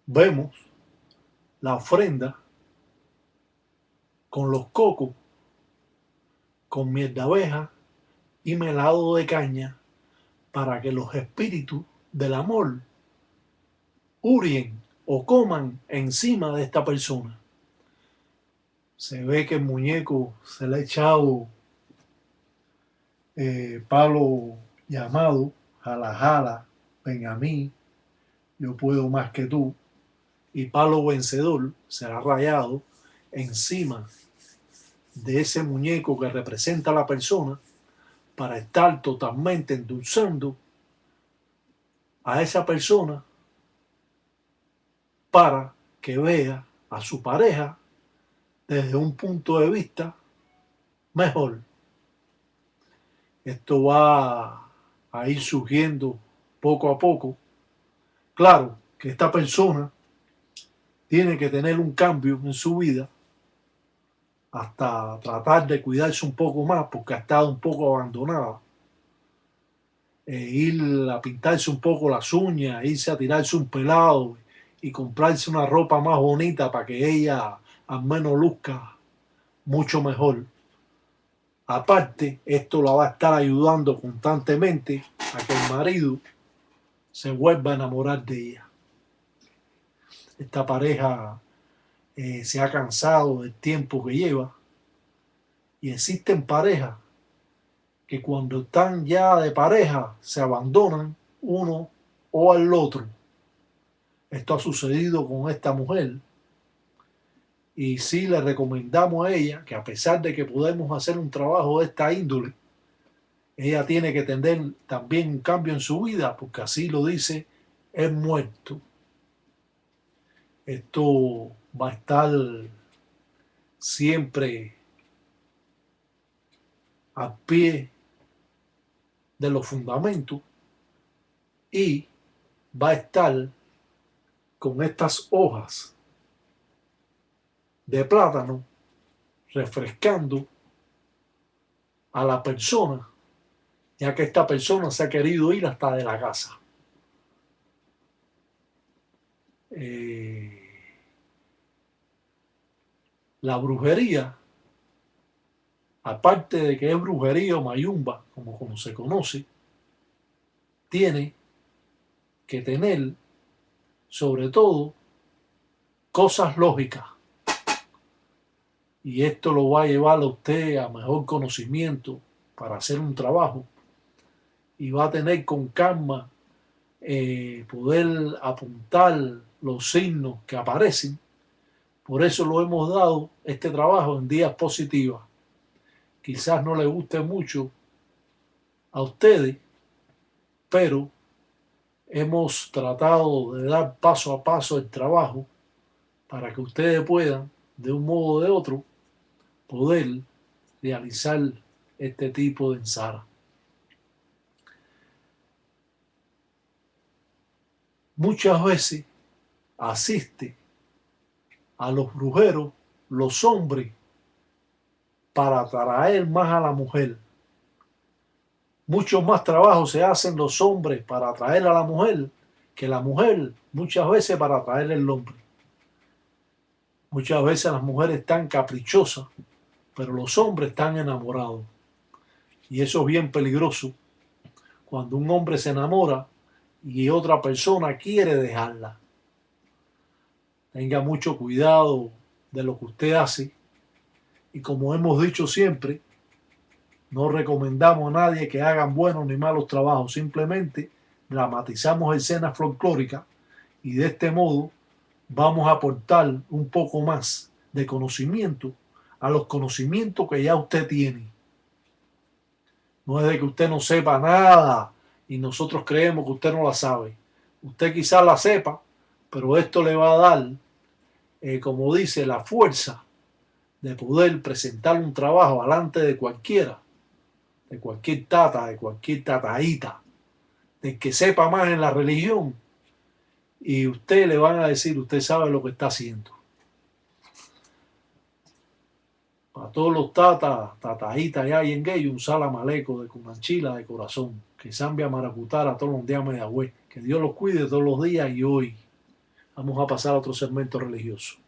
vemos la ofrenda con los cocos, con miel de abeja y melado de caña para que los espíritus del amor hurien o coman encima de esta persona. Se ve que el muñeco se le ha echado palo llamado jala jala, ven a mí, yo puedo más que tú, y palo vencedor será rayado encima de ese muñeco que representa a la persona para estar totalmente endulzando a esa persona para que vea a su pareja desde un punto de vista mejor. Esto va a ir surgiendo poco a poco. Claro que esta persona tiene que tener un cambio en su vida hasta tratar de cuidarse un poco más porque ha estado un poco abandonada. Ir a pintarse un poco las uñas, irse a tirarse un pelado y comprarse una ropa más bonita para que ella al menos luzca mucho mejor. Aparte, esto la va a estar ayudando constantemente a que el marido se vuelva a enamorar de ella. Esta pareja se ha cansado del tiempo que lleva y existen parejas que cuando están ya de pareja se abandonan uno o al otro. Esto ha sucedido con esta mujer y sí le recomendamos a ella que a pesar de que podemos hacer un trabajo de esta índole, ella tiene que tener también un cambio en su vida porque así lo dice el muerto. Esto va a estar siempre al pie de los fundamentos y va a estar con estas hojas de plátano refrescando a la persona, ya que esta persona se ha querido ir hasta de la casa. La brujería, aparte de que es brujería o mayumba, como se conoce, tiene que tener sobre todo cosas lógicas. Y esto lo va a llevar a usted a mejor conocimiento para hacer un trabajo y va a tener con calma poder apuntar los signos que aparecen. Por eso lo hemos dado este trabajo en días positivos. Quizás no le guste mucho a ustedes, pero hemos tratado de dar paso a paso el trabajo para que ustedes puedan, de un modo o de otro, poder realizar este tipo de ensara. Muchas veces asiste a los brujeros los hombres para atraer más a la mujer. Muchos más trabajos se hacen los hombres para atraer a la mujer que la mujer muchas veces para atraer al hombre. Muchas veces las mujeres están caprichosas, pero los hombres están enamorados. Y eso es bien peligroso cuando un hombre se enamora y otra persona quiere dejarla. Tenga mucho cuidado de lo que usted hace y como hemos dicho siempre, no recomendamos a nadie que hagan buenos ni malos trabajos, simplemente dramatizamos escenas folclóricas y de este modo vamos a aportar un poco más de conocimiento a los conocimientos que ya usted tiene. No es de que usted no sepa nada y nosotros creemos que usted no la sabe. Usted quizás la sepa, pero esto le va a dar, como dice, la fuerza de poder presentar un trabajo delante de cualquier tata, de cualquier tataíta, del que sepa más en la religión, y usted le van a decir, usted sabe lo que está haciendo. Para todos los tataítas ya y en gay, un salamaleco de cunanchila de corazón, que zambia maracutara todos los días media güey. Que Dios los cuide todos los días y hoy. Vamos a pasar a otro segmento religioso.